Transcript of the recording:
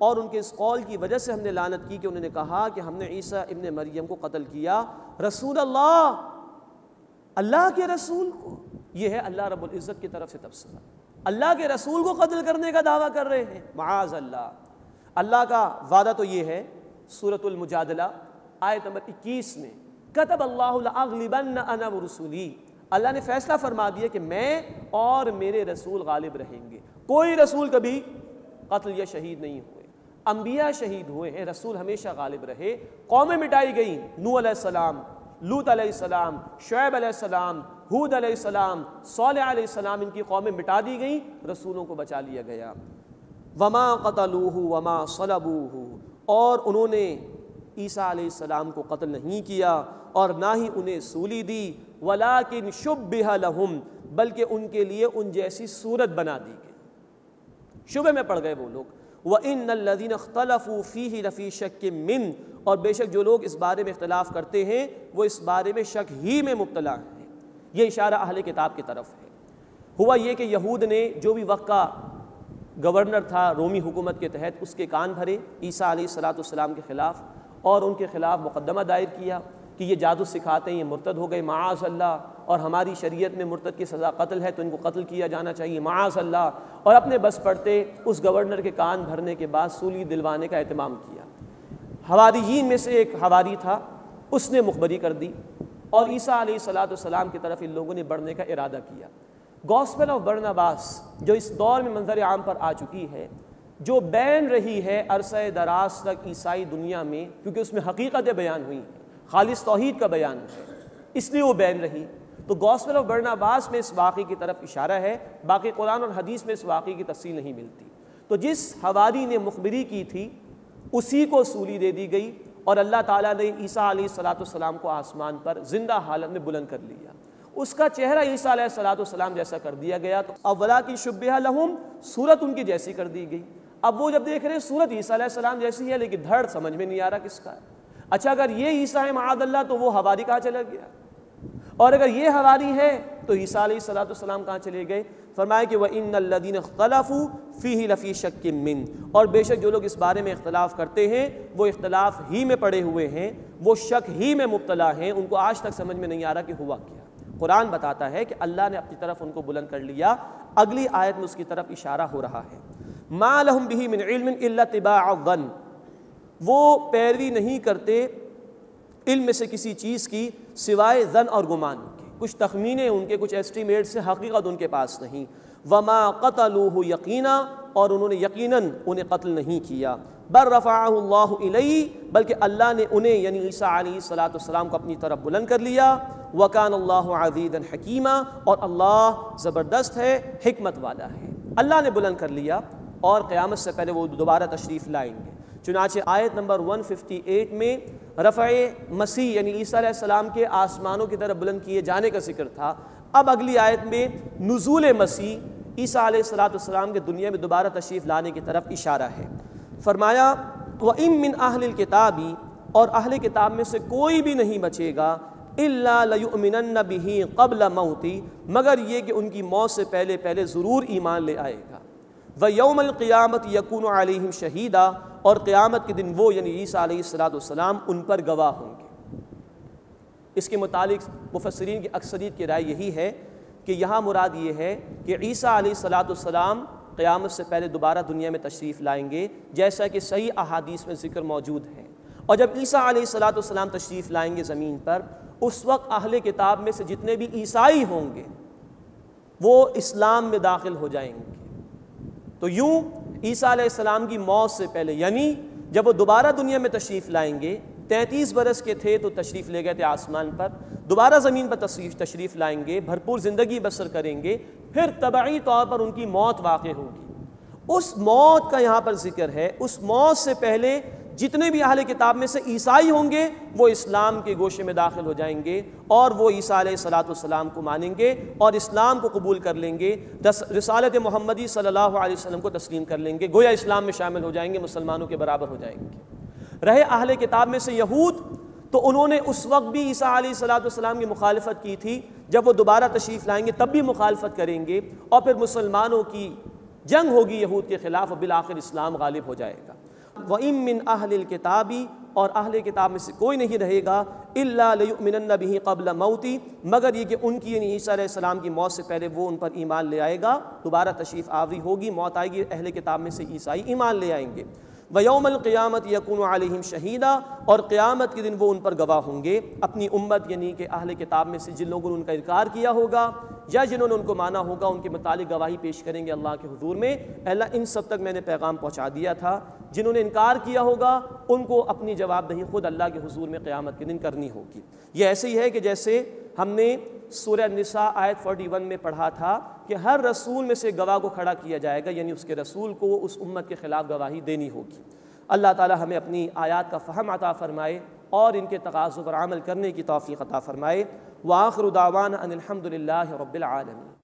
اور ان کے اس قول کی وجہ سے ہم نے لعنت کی کہ انہوں نے کہا کہ ہم نے عیسیٰ ابن مریم کو قتل کیا، رسول اللہ، اللہ کے رسول کو۔ یہ ہے اللہ رب العزت کی طرف سے تبصرہ، اللہ کے رسول کو قتل کرنے کا دعویٰ کر رہے ہیں، معاذ اللہ۔ اللہ کا وعدہ تو یہ ہے، سورۃ المجادلہ آیت نمبر 21 میں، کتب اللہ لأغلبن انا ورسولی، اللہ نے فیصلہ فرما دیا کہ میں اور میرے رسول غالب رہیں گے۔ کوئی رسول کبھی قتل یا شہید نہیں ہوئے، انبیاء شہید ہوئے ہیں، رسول ہمیشہ غالب رہے۔ قومیں مٹائی گئیں، نوح علیہ السلام، لوط علیہ السلام، شعیب علیہ السلام، ہود علیہ السلام، صالح علیہ السلام، ان کی قومیں مٹا دی گئیں، رسولوں کو بچا لیا گیا۔ وما قتلوہ وما صلبوہ، اور انہوں نے عیسیٰ علیہ السلام کو قتل نہیں کیا اور نہ ہی انہیں سولی دی، ولیکن شبہ لہم، بلکہ ان کے لیے ان جیسی صورت بنا دی گئی، شبہ میں پڑ گئے وہ لوگ۔ وَإِنَّ الَّذِينَ اخْتَلَفُوا فِيهِ لَفِي شَكٍّ مِّنْهُ، اور بے شک جو لوگ اس بارے میں اختلاف کرتے ہیں وہ اس بارے میں شک ہی میں مبتلا ہیں۔ یہ اشارہ اہل کتاب کی طرف ہے۔ ہوا یہ کہ یہود نے جو بھی وقت کا گورنر تھا رومی حکومت کے تحت، اس کے کان بھرے عیسیٰ علیہ السلام کے خلاف، اور ان کے خلاف مقدمہ دائر کیا کہ یہ جادو سکھاتے ہیں، یہ مرتد ہو گئے معاذ اللہ، اور ہماری شریعت میں مرتد کی سزا قتل ہے تو ان کو قتل کیا جانا چاہیے معاذ اللہ، اور اپنے بس پڑتے اس گورنر کے کان بھرنے کے بعد سولی دلوانے کا اہتمام کیا۔ حواریین میں سے ایک حواری تھا، اس نے مخبری کر دی اور عیسیٰ علیہ السلام کی طرف ان لوگوں نے بڑھنے کا ارادہ کیا۔ گاسپل آف برناباس جو اس دور میں منظر عام پر آ چکی ہے، جو بین رہی ہے عرصہ دراز تک عیسائی دنیا میں، کیونکہ اس میں حقیقتیں بیان ہوئی ہیں، خالص توحید کا بیان ہے، اس لیے وہ بین رہی، تو گاسپل آف برناباس میں اس واقعے کی طرف اشارہ ہے، باقی قرآن اور حدیث میں اس واقعے کی تفصیل نہیں ملتی۔ تو جس حواری نے مخبری کی تھی اسی کو سولی دے دی گئی، اور اللہ تعالیٰ نے عیسیٰ علیہ السلام کو آسمان پر زندہ حالت میں بلند کر لیا، اس کا چہرہ عیسیٰ علیہ السلام جیسا کر دیا گیا، تو اولا کی شبہ لہم، صورت ان کی جیسی کر دی گئی۔ اب وہ جب دیکھ رہے ہیں صورت عیسیٰ علیہ السلام جیسی ہے لیکن دھڑ سمجھ میں نہیں آ رہا کس کا ہے۔ اچھا اگر یہ عیسیٰ ہے معاذ اللہ تو وہ حواری کہاں چلا گیا، اور اگر یہ حواری ہے تو عیسیٰ علیہ السلام کہاں چلے گئے؟ فرمایا کہ وَإِنَّ الَّذِينَ اخْتَلَفُوا فِيهِ لَفِي شَكٍّ مِّنْهُ، اور بے شک جو لوگ اس بارے میں اختلاف کرتے ہیں وہ اختلاف ہی میں پڑے ہوئے ہیں، وہ شک ہی میں مبتلا ہیں، ان کو آج تک سمجھ میں نہیں آ رہا کہ ہوا کیا۔ قرآن بتاتا ہے کہ اللہ نے اپنی طرف ان کو بلند کر لیا، اگلی آیت میں اس کی طرف اشارہ ہو رہا ہے۔ مَا لَهُمْ بِهِ مِنْ عِلْمٍ إِلَّا اتِّبَاعَ الظَّنِّ، وہ پیروی نہیں کرتے علم میں سے کسی چیز کی سوائے ظن اور گمان کے، کچھ تخمینے ان کے، کچھ ایسٹیمیٹ سے، حقیقت ان کے پاس نہیں۔ وَمَا قَتَلُوهُ يَقِينًا، اور انہوں نے یقیناً انہیں قتل نہیں کیا۔ بَلْ رَفَعَهُ اللَّهُ إِلَيْهِ، بلکہ اللہ نے انہیں یعنی عیسیٰ علیہ السلام کو اپنی طرف بلند کر لیا۔ وَكَانَ اللَّهُ عَزِيزًا حَكِيمًا، اور اللہ زبردست ہے، حکمت والا ہے۔ اللہ نے بلند کر لیا اور قیامت سے پہلے وہ دوبارہ تشریف لائیں گے۔ چنانچہ آیت نمبر 158 میں رفع مسیح یعنی عیسیٰ علیہ السلام کے آسمانوں کی طرف بلند کیے جانے کا ذکر تھا، اب اگلی آیت میں نزول مسیح عیسیٰ علیہ السلام کے دنیا میں دوبارہ تشریف لانے کی طرف اشارہ ہے۔ فرمایا وَإِن مِّنْ أَهْلِ الْكِتَابِ، اور اہل کتاب میں سے کوئی بھی نہیں بچے گا، إِلَّا لَيُؤْمِنَنَّ بِهِ قَبْلَ مَوْتِهِ، مگر یہ کہ ان کی موت سے پہلے پہلے ضرور ایمان لے آئے گا۔ وَيَوْمَ الْقِيَامَةِ يَكُونُ عَلَيْهِمْ شَهِيدًا، اور قیامت کے دن وہ یعنی عیسیٰ علیہ السلام ان پر گواہ ہوں گے۔ اس کے متعلق مفسرین کی اکثریت کی رائے یہی ہے کہ یہاں مراد یہ ہے کہ عیسیٰ علیہ السلام قیامت سے پہلے دوبارہ دنیا میں تشریف لائیں گے، جیسا کہ صحیح احادیث میں ذکر موجود ہے۔ اور جب عیسیٰ علیہ السلام تشریف لائیں گے زمین پر، اس وقت اہل کتاب میں سے جتنے بھی عیسائی ہوں گے وہ اسلام میں داخل ہو جائیں گے۔ تو یوں عیسیٰ علیہ السلام کی موت سے پہلے یعنی جب وہ دوبارہ دنیا میں تشریف لائیں گے، 33 برس کے تھے تو تشریف لے گئے تھے آسمان پر، دوبارہ زمین پر تشریف لائیں گے، بھرپور زندگی بسر کریں گے، پھر طبعی طور پر ان کی موت واقع ہوگی۔ اس موت کا یہاں پر ذکر ہے، اس موت سے پہلے جتنے بھی اہل کتاب میں سے عیسائی ہوں گے وہ اسلام کے گوشے میں داخل ہو جائیں گے، اور وہ عیسیٰ علیہ السلام کو مانیں گے اور اسلام کو قبول کر لیں گے، رسالت محمدی صلی اللہ علیہ وسلم کو تسلیم کر لیں گے، گویا اسلام میں شامل ہو جائیں گے، مسلمانوں کے برابر ہو جائیں گے۔ رہے اہل کتاب میں سے یہود، تو انہوں نے اس وقت بھی عیسیٰ علیہ السلام کی مخالفت کی تھی، جب وہ دوبارہ تشریف لائیں گے تب بھی مخالفت کریں گے، اور پھر مسلمانوں کی جنگ ہوگی یہود کے خلاف، اور بالآخر اسلام غالب ہو جائے گا۔ وَإِن مِّنْ أَهْلِ الْكِتَابِ اور اہل کتاب میں سے کوئی نہیں رہے گا إِلَّا لَيُؤْمِنَنَّ بِهِ قَبْلَ مَوْتِ مگر یہ کہ ان کی یعنی عیسیٰ علیہ السلام کی موت سے پہلے وہ ان پر ایمان لے آئے گا. دوبارہ تشریف آوری ہوگی، موت آئے گی، اہل کتاب میں سے عیسائی ایمان لے آئیں گے. وَيَوْمَ الْقِيَامَةِ يَكُونُ عَلَيْهِمْ شَهِيدًا اور قیامت کے دن وہ ان پر گواہ ہوں گے. اپنی امت یعنی کہ اہل کتاب میں سے جن لوگوں نے ان کا انکار کیا ہوگا یا جنہوں نے ان کو مانا ہوگا، ان کے متعلق گواہی پیش کریں گے اللہ کے حضور میں. اے اللہ ان سب تک میں نے پیغام پہنچا دیا تھا. جنہوں نے انکار کیا ہوگا ان کو اپنی جواب دہی خود اللہ کے حضور میں قیامت کے دن کرنی ہوگی. یہ ایسے ہی ہے کہ جیسے ہم نے سورہ النساء آیت 41 میں پڑھا تھا کہ ہر رسول میں سے گواہ کو کھڑا کیا جائے گا، یعنی اس کے رسول کو اس امت کے خلاف گواہی دینی ہوگی. اللہ تعالی ہمیں اپنی آیات کا فہم عطا فرمائے اور ان کے تقاضوں پر عمل کرنے کی توفیق عطا فرمائے. وآخر دعوانا ان الحمد للہ رب العالمین.